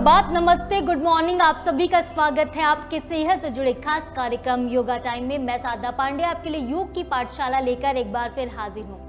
सुप्रभात, नमस्ते, good morning. आप सभी का स्वागत है आपके सेहत से जुड़े खास कार्यक्रम योगा टाइम में। मैं साधना पांडे आपके लिए योग की पाठशाला लेकर एक बार फिर हाजिर हूँ।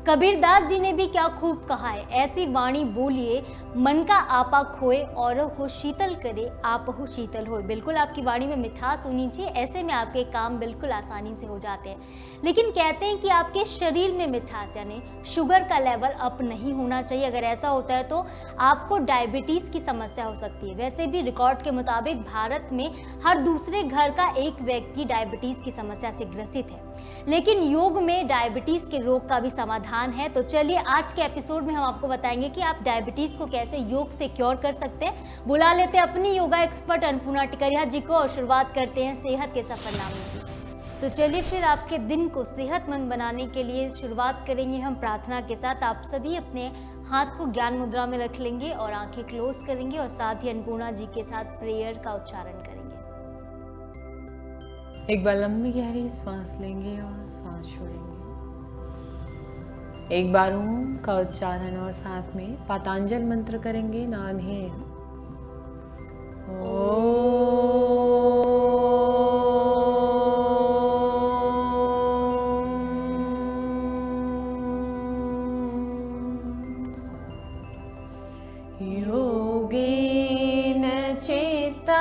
कबीर दास जी ने भी क्या खूब कहा है, ऐसी वाणी बोलिए मन का आपा खोए, औरों को शीतल करे आपहु शीतल होए। बिल्कुल आपकी वाणी में मिठास होनी चाहिए, ऐसे में आपके काम बिल्कुल आसानी से हो जाते हैं। लेकिन कहते हैं कि आपके शरीर में मिठास यानी शुगर का लेवल अप नहीं होना चाहिए। अगर ऐसा होता है तो आपको डायबिटीज़ की समस्या हो सकती है। वैसे भी रिकॉर्ड के मुताबिक भारत में हर दूसरे घर का एक व्यक्ति डायबिटीज़ की समस्या से ग्रसित है। लेकिन योग में डायबिटीज़ के रोग का भी समाधान है। तो चलिए आज के एपिसोड में हम आपको बताएंगे कि आप डायबिटीज़ को कैसे योग से क्योर कर सकते हैं। बुला लेते हैं अपनी योगा एक्सपर्ट अन्नपूर्णा टिकरिया जी को और शुरुआत करते हैं सेहत के सफरनामे की। तो चलिए फिर आपके दिन को सेहतमंद बनाने के लिए शुरुआत करेंगे हम प्रार्थना के साथ। आप सभी अपने हाथ को ज्ञान मुद्रा में रख लेंगे और आंखें क्लोज करेंगे और साथ ही अन्नपूर्णा जी के साथ प्रेयर का उच्चारण करेंगे। एक बार लंबी गहरी सांस लेंगे और सांस छोड़ेंगे। एक बार ओम का उच्चारण और साथ में पातांजल मंत्र करेंगे। नाउ इनहेल योगेन चित्तस्य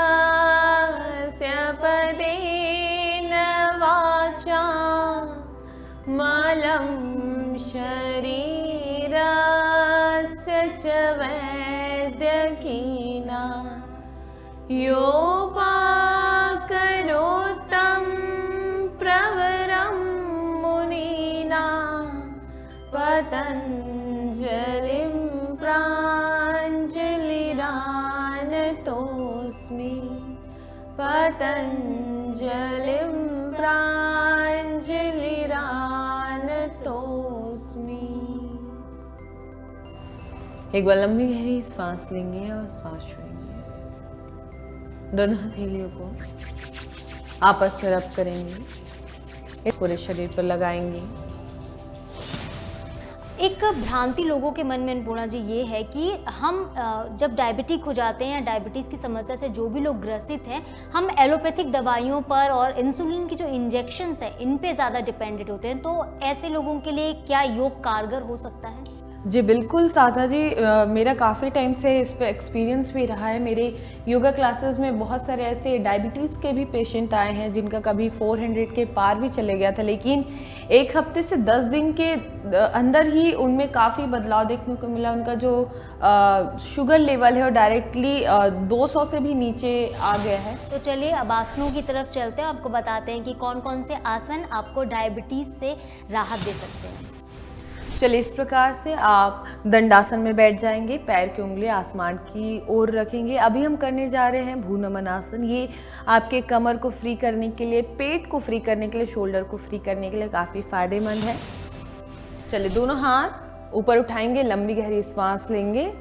पदेन वाचा मलं शरीरस्य च वैद्यकीना योपाकरोत्तं प्रवरं मुनीना पतञ्जलिं प्राञ्जलिरानतोऽस्मि पतञ्जलिं प्राञ्जलिरानतोऽस्मि। एक बार लंबी गहरी सांस लेंगे और सांस छोड़ेंगे। दोनों हथेलियों को आपस में रब करेंगे, पूरे शरीर पर लगाएंगे। एक भ्रांति लोगों के मन में अन्नपूर्णा जी ये है कि हम जब डायबिटिक हो जाते हैं या डायबिटीज़ की समस्या से जो भी लोग ग्रसित हैं, हम एलोपैथिक दवाइयों पर और इंसुलिन की जो इंजेक्शन्स हैं इन पे ज़्यादा डिपेंडेंट होते हैं। तो ऐसे लोगों के लिए क्या योग कारगर हो सकता है? जी बिल्कुल साधा जी, मेरा काफ़ी टाइम से इस पर एक्सपीरियंस भी रहा है। मेरे योगा क्लासेस में बहुत सारे ऐसे डायबिटीज़ के भी पेशेंट आए हैं जिनका कभी 400 के पार भी चले गया था, लेकिन एक हफ्ते से 10 दिन के अंदर ही उनमें काफ़ी बदलाव देखने को मिला। उनका जो शुगर लेवल है वो डायरेक्टली 200 से भी नीचे आ गया है। तो चलिए अब आसनों की तरफ चलते हैं, आपको बताते हैं कि कौन कौन से आसन आपको डायबिटीज़ से राहत दे सकते हैं। चलिए इस प्रकार से आप दंडासन में बैठ जाएंगे, पैर की उंगली आसमान की ओर रखेंगे। अभी हम करने जा रहे हैं भ्रूनमन आसन। ये आपके कमर को फ्री करने के लिए, पेट को फ्री करने के लिए, शोल्डर को फ्री करने के लिए काफ़ी फायदेमंद है। चलिए दोनों हाथ ऊपर उठाएंगे, लंबी गहरी सांस लेंगे,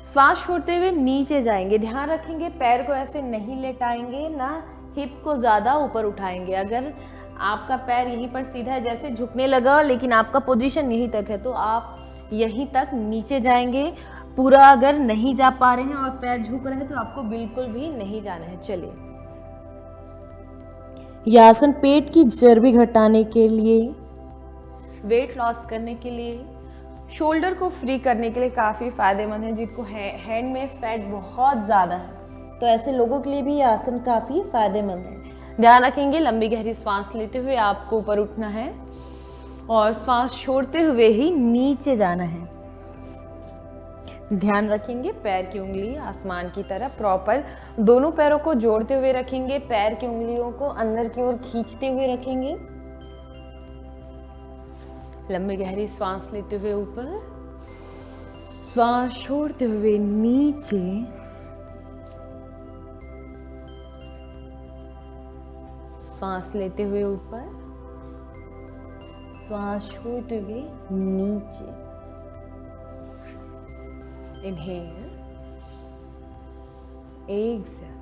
सांस छोड़ते हुए नीचे जाएंगे। ध्यान रखेंगे पैर को ऐसे नहीं लेटाएंगे, ना हिप को ज़्यादा ऊपर उठाएंगे। अगर आपका पैर यहीं पर सीधा है, जैसे झुकने लगा लेकिन आपका पोजीशन यहीं तक है, तो आप यहीं तक नीचे जाएंगे। पूरा अगर नहीं जा पा रहे हैं और पैर झुक रहे हैं तो आपको बिल्कुल भी नहीं जाना है। चलिए यह आसन पेट की चर्बी घटाने के लिए, वेट लॉस करने के लिए, शोल्डर को फ्री करने के लिए काफ़ी फायदेमंद है। जिनको हैंड में फैट बहुत ज़्यादा है तो ऐसे लोगों के लिए भी यह आसन काफ़ी फायदेमंद है। ध्यान रखेंगे लंबी गहरी सांस लेते हुए आपको ऊपर उठना है और सांस छोड़ते हुए ही नीचे जाना है। ध्यान रखेंगे पैर की उंगली आसमान की तरफ प्रॉपर दोनों पैरों को जोड़ते हुए रखेंगे। पैर की उंगलियों को अंदर की ओर खींचते हुए रखेंगे। लंबी गहरी सांस लेते हुए ऊपर, सांस छोड़ते हुए नीचे, सांस लेते हुए ऊपर, सांस छोड़ते हुए नीचे। Inhale, exhale.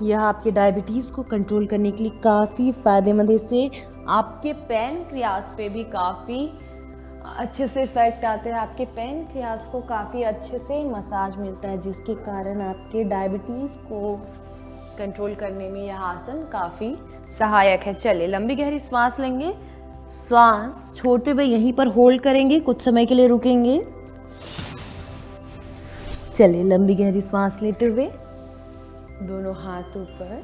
यह आपके डायबिटीज़ को कंट्रोल करने के लिए काफ़ी फायदेमंद है। इससे आपके पैनक्रियास पे भी काफ़ी अच्छे से इफेक्ट आते हैं, आपके पैनक्रियाज को काफ़ी अच्छे से मसाज मिलता है, जिसके कारण आपके डायबिटीज़ को कंट्रोल करने में यह आसन काफ़ी सहायक है। चलिए लंबी गहरी सांस लेंगे, सांस छोड़ते हुए यहीं पर होल्ड करेंगे, कुछ समय के लिए रुकेंगे। चलिए लंबी गहरी सांस लेते हुए दोनों हाथों पर,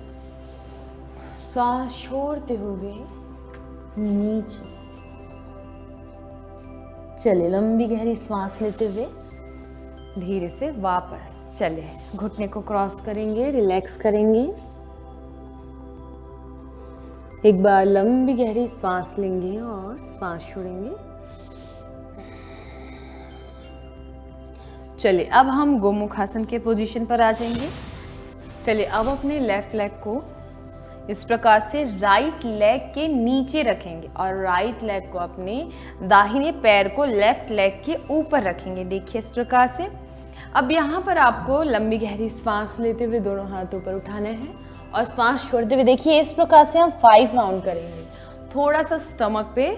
सांस छोड़ते हुए नीचे। चलिए लंबी गहरी सांस लेते हुए धीरे से वापस। चलिए घुटने को क्रॉस करेंगे, रिलैक्स करेंगे। एक बार लंबी गहरी सांस लेंगे और सांस छोड़ेंगे। चलिए अब हम गोमुखासन के पोजीशन पर आ जाएंगे। चलिए अब अपने लेफ्ट लेग को इस प्रकार से राइट लेग के नीचे रखेंगे और राइट लेग को अपने दाहिने पैर को लेफ्ट लेग के ऊपर रखेंगे। देखिए इस प्रकार से। अब यहाँ पर आपको लंबी गहरी सांस लेते हुए दोनों हाथों पर उठाना है और सांस छोड़ते हुए देखिए इस प्रकार से हम 5 राउंड करेंगे। थोड़ा सा स्टमक पे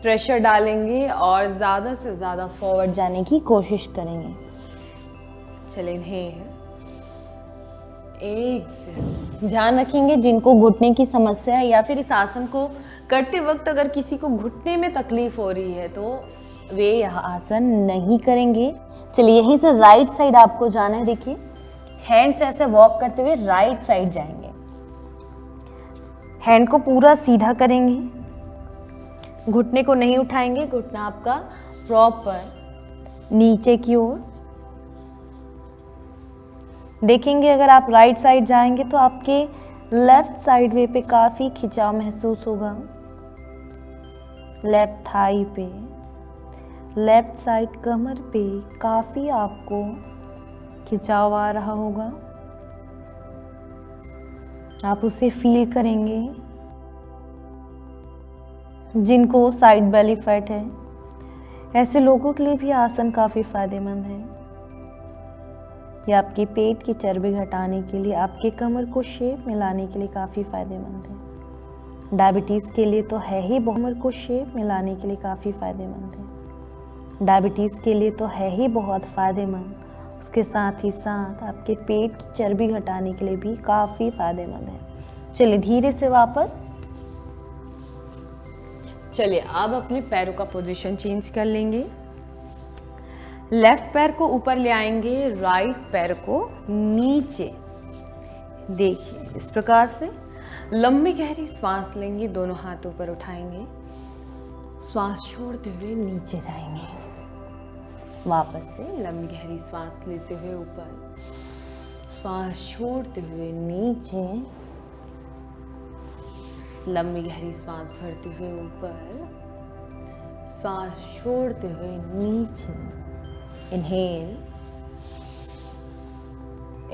प्रेशर डालेंगे और ज़्यादा से ज़्यादा फॉरवर्ड जाने की कोशिश करेंगे। चलिए इनहेल, एक्सहेल। ध्यान रखेंगे जिनको घुटने की समस्या है या फिर इस आसन को करते वक्त अगर किसी को घुटने में तकलीफ हो रही है तो वे यह आसन नहीं करेंगे। चलिए यहीं से राइट साइड आपको जाना है। देखिए हैंड से ऐसे वॉक करते हुए राइट साइड जाएंगे, हैंड को पूरा सीधा करेंगे, घुटने को नहीं उठाएंगे, घुटना आपका प्रॉपर नीचे की ओर। देखेंगे अगर आप राइट साइड जाएंगे तो आपके लेफ्ट साइड वे पे काफ़ी खिंचाव महसूस होगा, लेफ्ट थाई पे, लेफ्ट साइड कमर पे काफ़ी आपको खिंचाव आ रहा होगा, आप उसे फील करेंगे। जिनको साइड बेली फैट है ऐसे लोगों के लिए भी आसन काफ़ी फायदेमंद है। ये आपके पेट की चर्बी घटाने के लिए, आपके कमर को शेप में लाने के लिए काफ़ी फायदेमंद है। डायबिटीज़ के लिए तो है ही, कमर को शेप में लाने के लिए काफ़ी फायदेमंद है। डायबिटीज़ के लिए तो है ही बहुत फायदेमंद, उसके साथ ही साथ आपके पेट की चर्बी घटाने के लिए भी काफ़ी फायदेमंद है। चलिए धीरे से वापस। चलिए अब अपने पैरों का पोजीशन चेंज कर लेंगे। लेफ्ट पैर को ऊपर ले आएंगे, राइट पैर को नीचे। देखिए इस प्रकार से लंबी गहरी सांस लेंगे, दोनों हाथों पर उठाएंगे, सांस छोड़ते हुए नीचे जाएंगे। वापस से लंबी गहरी सांस लेते हुए ऊपर, सांस छोड़ते हुए नीचे, लंबी गहरी सांस भरते हुए ऊपर, सांस छोड़ते हुए नीचे। Inhale,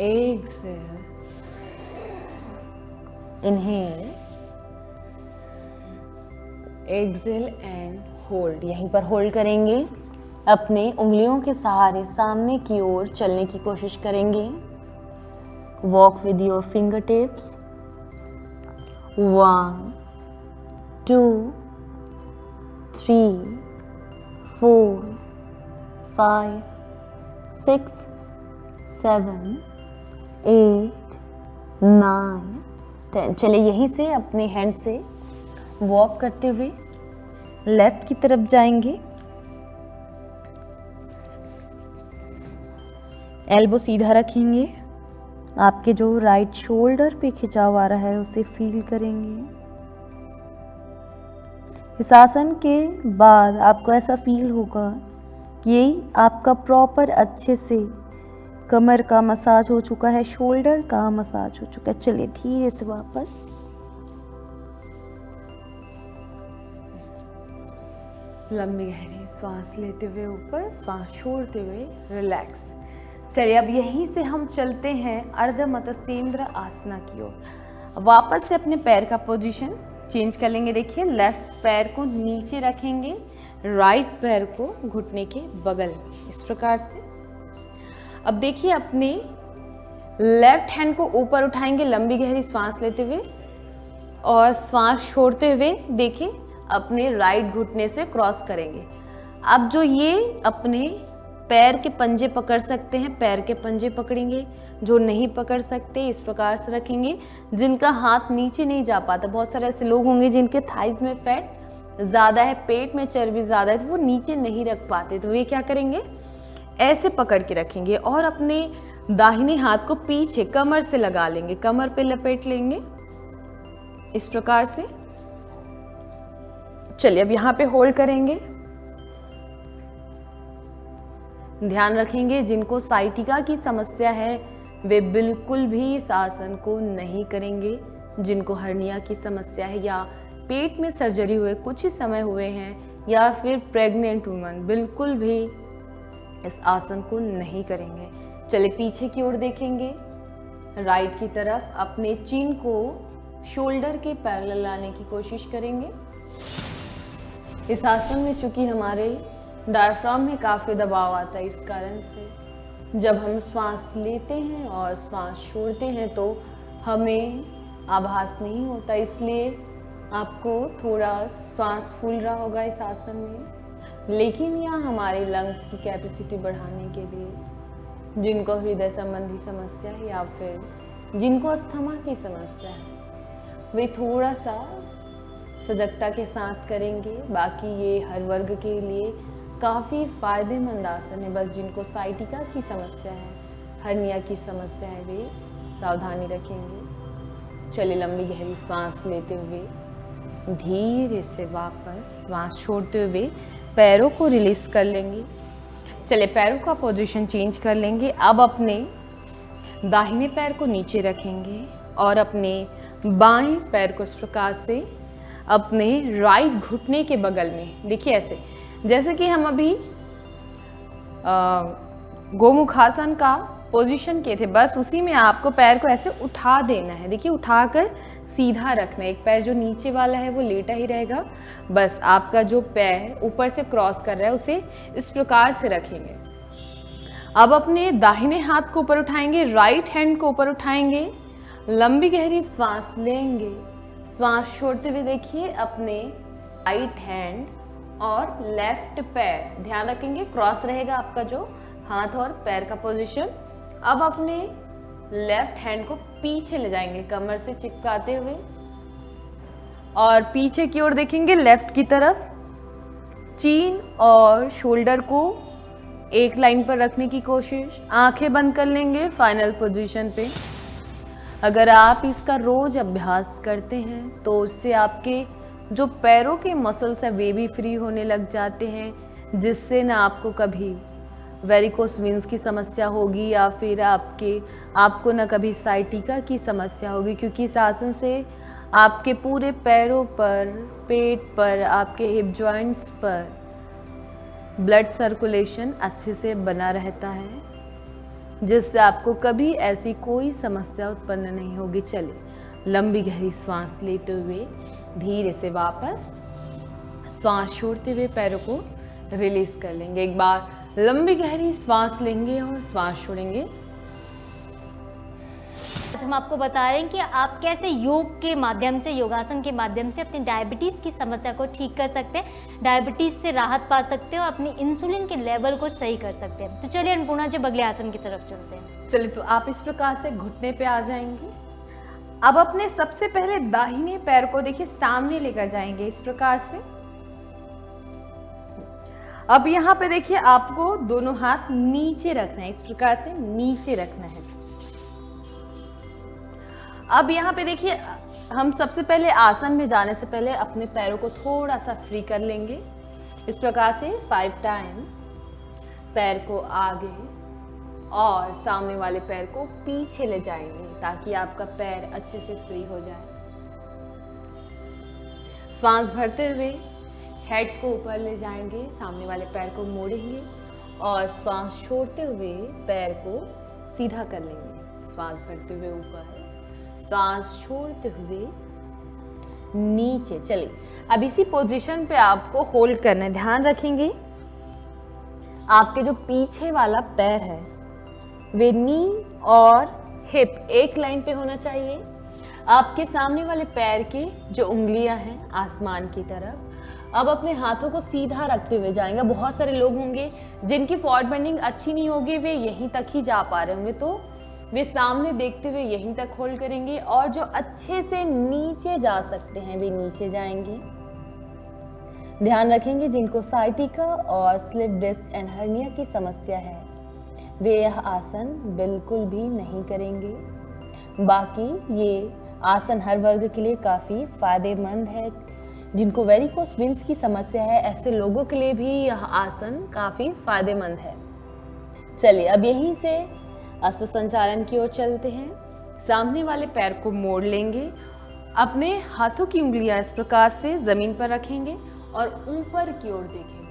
exhale, inhale, exhale and hold. यहीं पर होल्ड करेंगे, अपने उंगलियों के सहारे सामने की ओर चलने की कोशिश करेंगे। Walk with your finger tips. 1 2 3 4 5 6 7 8 9 10। चलिए यहीं से अपने हैंड से वॉक करते हुए लेफ्ट की तरफ जाएंगे। एल्बो सीधा रखेंगे, आपके जो राइट शोल्डर पे खिंचाव आ रहा है उसे फील करेंगे। इस आसन के बाद आपको ऐसा फील होगा कि आपका प्रॉपर अच्छे से कमर का मसाज हो चुका है, शोल्डर का मसाज हो चुका है। चलिए धीरे से वापस। लंबी गहरी सांस लेते हुए ऊपर, सांस छोड़ते हुए रिलैक्स। चलिए अब यहीं से हम चलते हैं अर्ध मत्स्येंद्र आसना की ओर। वापस से अपने पैर का पोजीशन चेंज कर लेंगे। देखिए लेफ्ट पैर को नीचे रखेंगे, राइट पैर को घुटने के बगल में, इस प्रकार से। अब देखिए अपने लेफ्ट हैंड को ऊपर उठाएंगे, लंबी गहरी सांस लेते हुए और सांस छोड़ते हुए देखिए अपने राइट घुटने से क्रॉस करेंगे। अब जो ये अपने पैर के पंजे पकड़ सकते हैं, पैर के पंजे पकड़ेंगे। जो नहीं पकड़ सकते इस प्रकार से रखेंगे। जिनका हाथ नीचे नहीं जा पाता, बहुत सारे ऐसे लोग होंगे जिनके थाइज में फैट ज़्यादा है, पेट में चर्बी ज़्यादा है, तो वो नीचे नहीं रख पाते, तो ये क्या करेंगे, ऐसे पकड़ के रखेंगे और अपने दाहिने हाथ को पीछे कमर से लगा लेंगे, कमर पे लपेट लेंगे इस प्रकार से। चलिए अब यहाँ पे होल्ड करेंगे। ध्यान रखेंगे जिनको साइटिका की समस्या है वे बिल्कुल भी इस आसन को नहीं करेंगे। जिनको हर्निया की समस्या है या पेट में सर्जरी हुए कुछ ही समय हुए हैं या फिर प्रेग्नेंट वुमन बिल्कुल भी इस आसन को नहीं करेंगे। चले पीछे की ओर देखेंगे, राइट की तरफ। अपने चिन को शोल्डर के पैरेलल लाने की कोशिश करेंगे। इस आसन में चूंकि हमारे डायफ्राम में काफ़ी दबाव आता है, इस कारण से जब हम श्वास लेते हैं और श्वास छोड़ते हैं तो हमें आभास नहीं होता, इसलिए आपको थोड़ा श्वास फूल रहा होगा इस आसन में। लेकिन यह हमारे लंग्स की कैपेसिटी बढ़ाने के लिए, जिनको हृदय संबंधी समस्या है या फिर जिनको अस्थमा की समस्या है, वे थोड़ा सा सजगता के साथ करेंगे। बाकी ये हर वर्ग के लिए काफ़ी फायदेमंद आसन है। बस जिनको साइटिका की समस्या है, हर्निया की समस्या है, वे सावधानी रखेंगे। चलिए लंबी गहरी सांस लेते हुए धीरे से वापस श्वास छोड़ते हुए पैरों को रिलीज कर लेंगे। चलिए पैरों का पोजीशन चेंज कर लेंगे। अब अपने दाहिने पैर को नीचे रखेंगे और अपने बाएं पैर को इस प्रकार से अपने राइट घुटने के बगल में, देखिए ऐसे जैसे कि हम अभी गोमुखासन का पोजीशन किए थे, बस उसी में आपको पैर को ऐसे उठा देना है। देखिए उठाकर सीधा रखना है। एक पैर जो नीचे वाला है वो लेटा ही रहेगा। बस आपका जो पैर ऊपर से क्रॉस कर रहा है उसे इस प्रकार से रखेंगे। अब अपने दाहिने हाथ को ऊपर उठाएंगे, राइट हैंड को ऊपर उठाएंगे, लंबी गहरी सांस लेंगे। श्वास छोड़ते हुए देखिए अपने राइट हैंड और लेफ्ट पैर, ध्यान रखेंगे क्रॉस रहेगा आपका जो हाथ और पैर का पोजीशन। अब अपने लेफ्ट हैंड को पीछे ले जाएंगे कमर से चिपकाते हुए और पीछे की ओर देखेंगे लेफ्ट की तरफ। चीन और शोल्डर को एक लाइन पर रखने की कोशिश, आंखें बंद कर लेंगे फाइनल पोजीशन पे। अगर आप इसका रोज अभ्यास करते हैं तो उससे आपके जो पैरों के मसल्स हैं वे भी फ्री होने लग जाते हैं, जिससे ना आपको कभी वेरिकोस वेन्स की समस्या होगी या फिर आपको ना कभी साइटिका की समस्या होगी, क्योंकि इस आसन से आपके पूरे पैरों पर, पेट पर, आपके हिप जॉइंट्स पर ब्लड सर्कुलेशन अच्छे से बना रहता है, जिससे आपको कभी ऐसी कोई समस्या उत्पन्न नहीं होगी। चलिए लंबी गहरी सांस लेते हुए धीरे से वापस श्वास छोड़ते हुए पैरों को रिलीज कर लेंगे। एक बार लंबी गहरी श्वास लेंगे और श्वास छोड़ेंगे। आज हम आपको बता रहे हैं कि आप कैसे योग के माध्यम से, योगासन के माध्यम से अपनी डायबिटीज़ की समस्या को ठीक कर सकते हैं, डायबिटीज़ से राहत पा सकते हैं और अपनी इंसुलिन के लेवल को सही कर सकते हैं। तो चलिए अन्नपूर्णा जी अगले आसन की तरफ चलते हैं। चलिए तो आप इस प्रकार से घुटने पे आ जाएंगे। अब अपने सबसे पहले दाहिने पैर को देखिए सामने लेकर जाएंगे इस प्रकार से। अब यहाँ पे देखिए आपको दोनों हाथ नीचे रखना है, इस प्रकार से नीचे रखना है। अब यहाँ पे देखिए हम सबसे पहले आसन में जाने से पहले अपने पैरों को थोड़ा सा फ्री कर लेंगे। इस प्रकार से 5 टाइम्स पैर को आगे और सामने वाले पैर को पीछे ले जाएंगे ताकि आपका पैर अच्छे से फ्री हो जाए। श्वास भरते हुए हेड को ऊपर ले जाएंगे, सामने वाले पैर को मोड़ेंगे और श्वास छोड़ते हुए पैर को सीधा कर लेंगे। श्वास भरते हुए ऊपर, श्वास छोड़ते हुए नीचे। चलिए अब इसी पोजीशन पे आपको होल्ड करना है। ध्यान रखेंगे आपके जो पीछे वाला पैर है वे नी और हिप एक लाइन पे होना चाहिए। आपके सामने वाले पैर के जो उंगलियां हैं आसमान की तरफ अब अपने हाथों को सीधा रखते हुए जाएंगे। बहुत सारे लोग होंगे जिनकी फॉरवर्ड बेंडिंग अच्छी नहीं होगी, वे यहीं तक ही जा पा रहे होंगे, तो वे सामने देखते हुए यहीं तक होल्ड करेंगे। और जो अच्छे से नीचे जा सकते हैं वे नीचे जाएंगे। ध्यान रखेंगे जिनको साइटिका और स्लिप डिस्क एंड हर्निया की समस्या है वे यह आसन बिल्कुल भी नहीं करेंगे। बाकी ये आसन हर वर्ग के लिए काफ़ी फायदेमंद है। जिनको वेरिकोस वेन्स की समस्या है ऐसे लोगों के लिए भी यह आसन काफ़ी फायदेमंद है। चलिए अब यहीं से अश्व संचालन की ओर चलते हैं। सामने वाले पैर को मोड़ लेंगे, अपने हाथों की उंगलियां इस प्रकार से जमीन पर रखेंगे और ऊपर की ओर देखेंगे।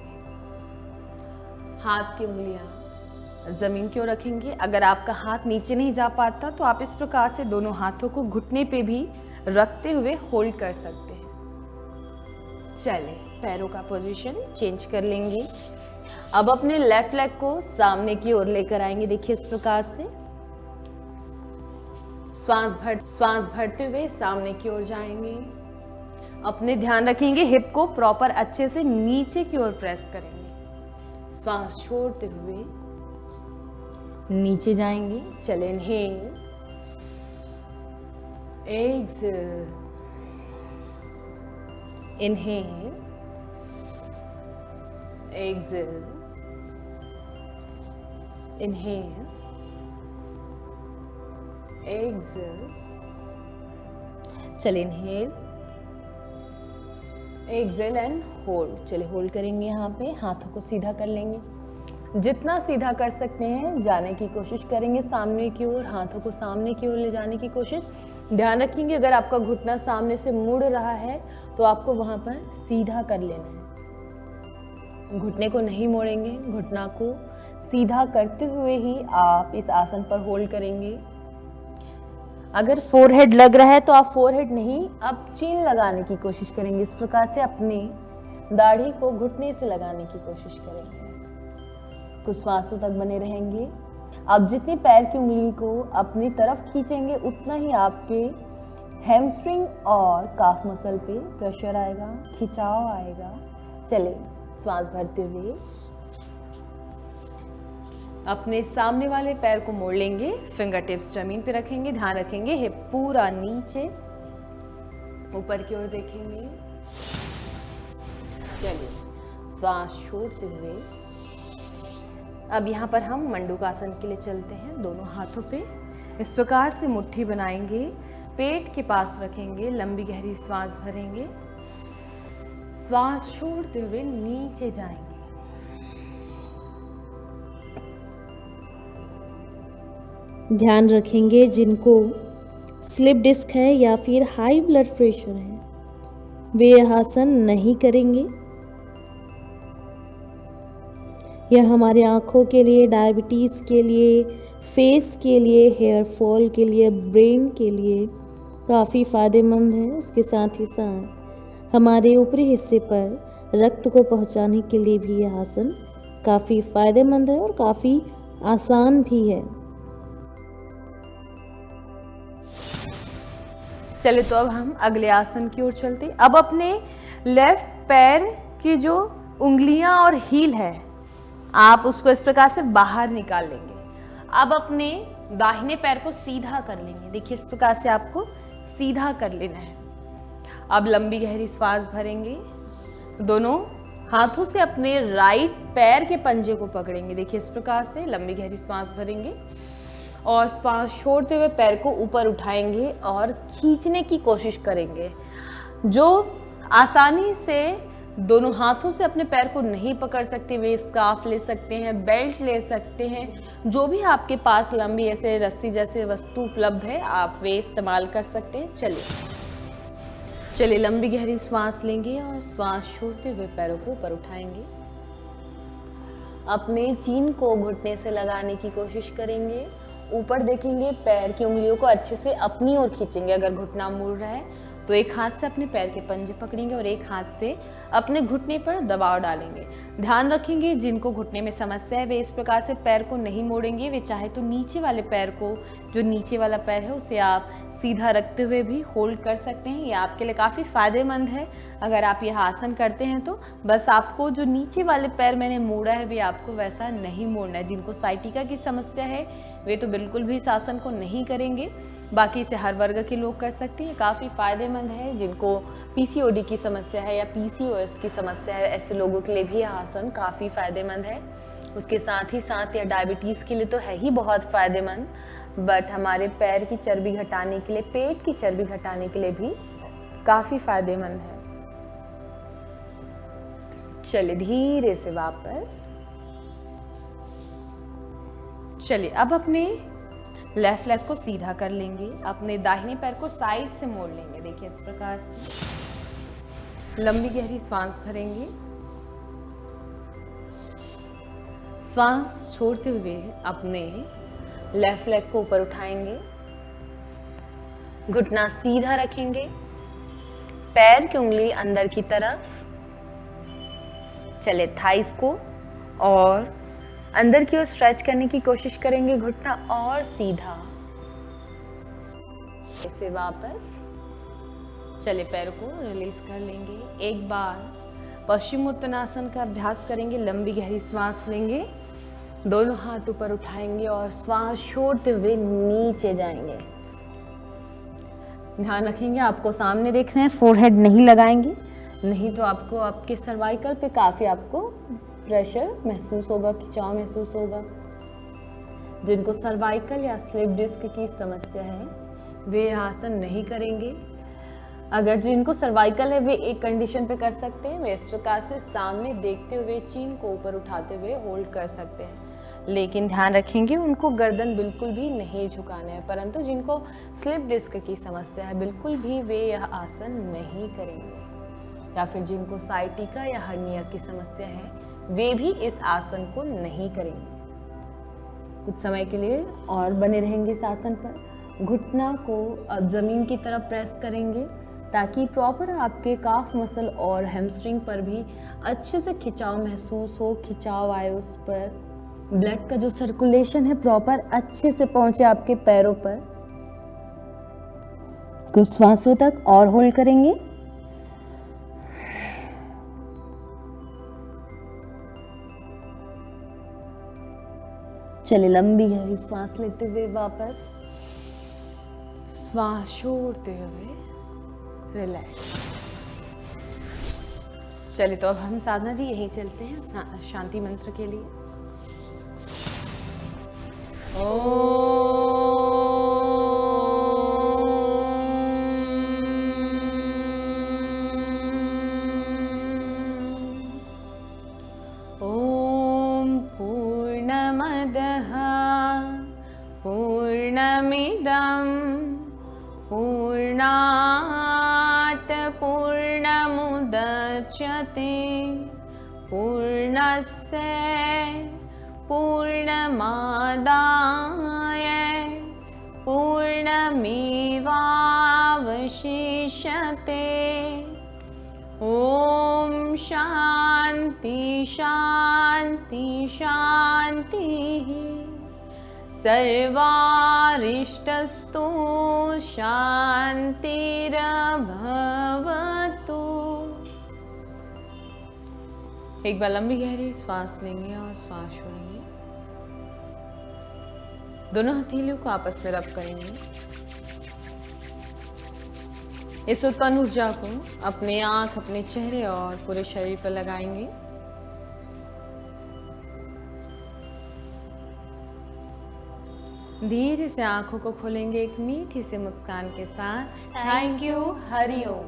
हाथ की उंगलियां जमीन की ओर रखेंगे। अगर आपका हाथ नीचे नहीं जा पाता तो आप इस प्रकार से दोनों हाथों को घुटने पे भी रखते हुए होल्ड कर सकते हैं। चलिए पैरों का पोजीशन चेंज कर लेंगे। अब अपने लेफ्ट लेग को सामने की ओर लेकर आएंगे। देखिए इस प्रकार से श्वास भरते हुए सामने की ओर जाएंगे। अपने ध्यान रखेंगे हिप को प्रॉपर अच्छे से नीचे की ओर प्रेस करेंगे। श्वास छोड़ते हुए नीचे जाएंगे। चले inhale, exhale, inhale, exhale, inhale, exhale. चलिए इनहेल, एक्सहेल एंड होल्ड। चलिए होल्ड करेंगे। यहाँ पे हाथों को सीधा कर लेंगे, जितना सीधा कर सकते हैं जाने की कोशिश करेंगे सामने की ओर। हाथों को सामने की ओर ले जाने की कोशिश। ध्यान रखेंगे अगर आपका घुटना सामने से मुड़ रहा है तो आपको वहाँ पर सीधा कर लेना है। घुटने को नहीं मोड़ेंगे, घुटना को सीधा करते हुए ही आप इस आसन पर होल्ड करेंगे। अगर फोरहेड लग रहा है तो आप फोरहेड नहीं, आप चीन लगाने की कोशिश करेंगे। इस प्रकार से अपनी दाढ़ी को घुटने से लगाने की कोशिश करेंगे। कुछ श्वासों तक बने रहेंगे। आप जितनी पैर की उंगली को अपनी तरफ खींचेंगे उतना ही आपके हैमस्ट्रिंग और काफ मसल पे प्रेशर आएगा, खिंचाव आएगा। चले श्वास भरते हुए अपने सामने वाले पैर को मोड़ लेंगे, फिंगर टिप्स जमीन पे रखेंगे। ध्यान रखेंगे हिप पूरा नीचे, ऊपर की ओर देखेंगे। चलिए श्वास छोड़ते हुए अब यहाँ पर हम मंडूकासन के लिए चलते हैं। दोनों हाथों पे इस प्रकार से मुट्ठी बनाएंगे, पेट के पास रखेंगे, लंबी गहरी श्वास भरेंगे। श्वास छोड़ते हुए नीचे जाएंगे। ध्यान रखेंगे जिनको स्लिप डिस्क है या फिर हाई ब्लड प्रेशर है वे यह आसन नहीं करेंगे। यह हमारे आँखों के लिए, डायबिटीज़ के लिए, फेस के लिए, हेयर फॉल के लिए, ब्रेन के लिए काफ़ी फ़ायदेमंद है। उसके साथ ही साथ हमारे ऊपरी हिस्से पर रक्त को पहुंचाने के लिए भी यह आसन काफ़ी फ़ायदेमंद है और काफ़ी आसान भी है। चले तो अब हम अगले आसन की ओर चलते। अब अपने लेफ्ट पैर की जो उंगलियां और हील है आप उसको इस प्रकार से बाहर निकाल लेंगे। अब अपने दाहिने पैर को सीधा कर लेंगे। देखिए इस प्रकार से आपको सीधा कर लेना है। अब लंबी गहरी श्वास भरेंगे। दोनों हाथों से अपने राइट पैर के पंजे को पकड़ेंगे। देखिए इस प्रकार से लंबी गहरी श्वास भरेंगे और श्वास छोड़ते हुए पैर को ऊपर उठाएंगे और खींचने की कोशिश करेंगे। जो आसानी से दोनों हाथों से अपने पैर को नहीं पकड़ सकते वे स्कार्फ ले सकते हैं, बेल्ट ले सकते हैं, जो भी आपके पास लंबी ऐसे रस्सी जैसे वस्तु उपलब्ध है आप वे इस्तेमाल कर सकते हैं। चलिए लंबी गहरी श्वास लेंगे और श्वास छोड़ते हुए पैरों को ऊपर उठाएंगे। अपने चीन को घुटने से लगाने की कोशिश करेंगे। ऊपर देखेंगे, पैर की उंगलियों को अच्छे से अपनी ओर खींचेंगे। अगर घुटना मुड़ रहा है तो एक हाथ से अपने पैर के पंजे पकड़ेंगे और एक हाथ से अपने घुटने पर दबाव डालेंगे। ध्यान रखेंगे जिनको घुटने में समस्या है वे इस प्रकार से पैर को नहीं मोड़ेंगे। वे चाहे तो नीचे वाले पैर को, जो नीचे वाला पैर है उसे आप सीधा रखते हुए भी होल्ड कर सकते हैं। ये आपके लिए काफ़ी फ़ायदेमंद है। अगर आप यह आसन करते हैं तो बस आपको जो नीचे वाले पैर मैंने मोड़ा है वे आपको वैसा नहीं मोड़ना है। जिनको साइटिका की समस्या है वे तो बिल्कुल भी इस आसन को नहीं करेंगे, बाकी इसे हर वर्ग के लोग कर सकते हैं। काफ़ी फ़ायदेमंद है। जिनको पीसीओडी की समस्या है या पीसीओएस की समस्या है ऐसे लोगों के लिए भी यह आसन काफ़ी फ़ायदेमंद है। उसके साथ ही साथ यह डायबिटीज़ के लिए तो है ही बहुत फ़ायदेमंद, बट हमारे पैर की चर्बी घटाने के लिए, पेट की चर्बी घटाने के लिए भी काफ़ी फ़ायदेमंद है। चलिए धीरे से वापस। चलिए अब अपने लेफ्ट लेग को सीधा कर लेंगे, अपने दाहिने पैर को साइड से मोड़ लेंगे। देखिए इस प्रकार से लंबी गहरी सांस भरेंगे। सांस छोड़ते हुए अपने लेफ्ट लेग को ऊपर उठाएंगे, घुटना सीधा रखेंगे, पैर की उंगली अंदर की तरफ, चले थाइस को और अंदर की ओर स्ट्रेच करने की कोशिश करेंगे, घुटना और सीधा। ऐसे वापस चले पैर को रिलीज कर लेंगे। एक बार पश्चिमोत्तानासन का अभ्यास करेंगे। लंबी गहरी सांस लेंगे, दोनों हाथ ऊपर उठाएंगे और श्वास छोड़ते हुए नीचे जाएंगे। ध्यान रखेंगे आपको सामने देखना है, फोरहेड नहीं लगाएंगे, नहीं तो आपको आपके सर्वाइकल पे काफ़ी आपको प्रेशर महसूस होगा, खिंचाव महसूस होगा। जिनको सर्वाइकल या स्लिप डिस्क की समस्या है वे आसन नहीं करेंगे। अगर जिनको सर्वाइकल है वे एक कंडीशन पे कर सकते हैं, वे इस प्रकार से सामने देखते हुए चीन को ऊपर उठाते हुए होल्ड कर सकते हैं, लेकिन ध्यान रखेंगे उनको गर्दन बिल्कुल भी नहीं झुकाना है। परंतु जिनको स्लिप डिस्क की समस्या है बिल्कुल भी वे यह आसन नहीं करेंगे, या फिर जिनको साइटिका या हर्निया की समस्या है वे भी इस आसन को नहीं करेंगे। कुछ समय के लिए और बने रहेंगे इस आसन पर। घुटना को अब ज़मीन की तरफ प्रेस करेंगे ताकि प्रॉपर आपके काफ मसल और हैमस्ट्रिंग पर भी अच्छे से खिंचाव महसूस हो, खिंचाव आए उस पर, ब्लड का जो सर्कुलेशन है प्रॉपर अच्छे से पहुंचे आपके पैरों पर। कुछ श्वासों तक और होल्ड करेंगे। चलिए लंबी गहरी सांस लेते हुए वापस श्वास छोड़ते हुए रिलैक्स। चलिए तो अब हम साधना जी यहीं चलते हैं शांति मंत्र के लिए। ओम पूर्णमदः पूर्णमिदं पूर्णात् पूर्णमुदच्यते पूर्णस्य पूर्णमादाय पूर्णमेवावशिष्यते। ओम शांति शांति शांतिः। सर्वारिष्टस्तु शांतिरभवतु। एक बार लंबी गहरी सांस लेंगे और श्वास छोड़ेंगे। दोनों हथेलियों को आपस में रब करेंगे। इस उत्पन्न ऊर्जा को अपने आंख, अपने चेहरे और पूरे शरीर पर लगाएंगे। धीरे से आंखों को खोलेंगे एक मीठी सी मुस्कान के साथ। Thank you, Hariom.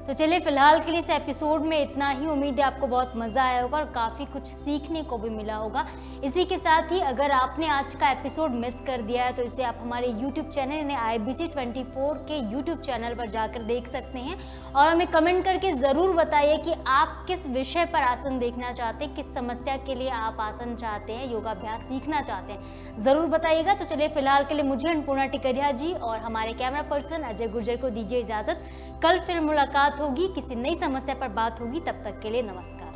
तो चलिए फिलहाल के लिए इस एपिसोड में इतना ही। उम्मीद है आपको बहुत मज़ा आया होगा और काफ़ी कुछ सीखने को भी मिला होगा। इसी के साथ ही अगर आपने आज का एपिसोड मिस कर दिया है तो इसे आप हमारे यूट्यूब चैनल यानी IBC 24 के यूट्यूब चैनल पर जाकर देख सकते हैं और हमें कमेंट करके ज़रूर बताइए कि आप किस विषय पर आसन देखना चाहते हैं, किस समस्या के लिए आप आसन चाहते हैं, योगाभ्यास सीखना चाहते हैं, ज़रूर बताइएगा। तो चलिए फिलहाल के लिए मुझे अन्नपूर्णा टिकरिया जी और हमारे कैमरा पर्सन अजय गुर्जर को दीजिए इजाज़त। कल फिर मुलाकात होगी, किसी नई समस्या पर बात होगी। तब तक के लिए नमस्कार।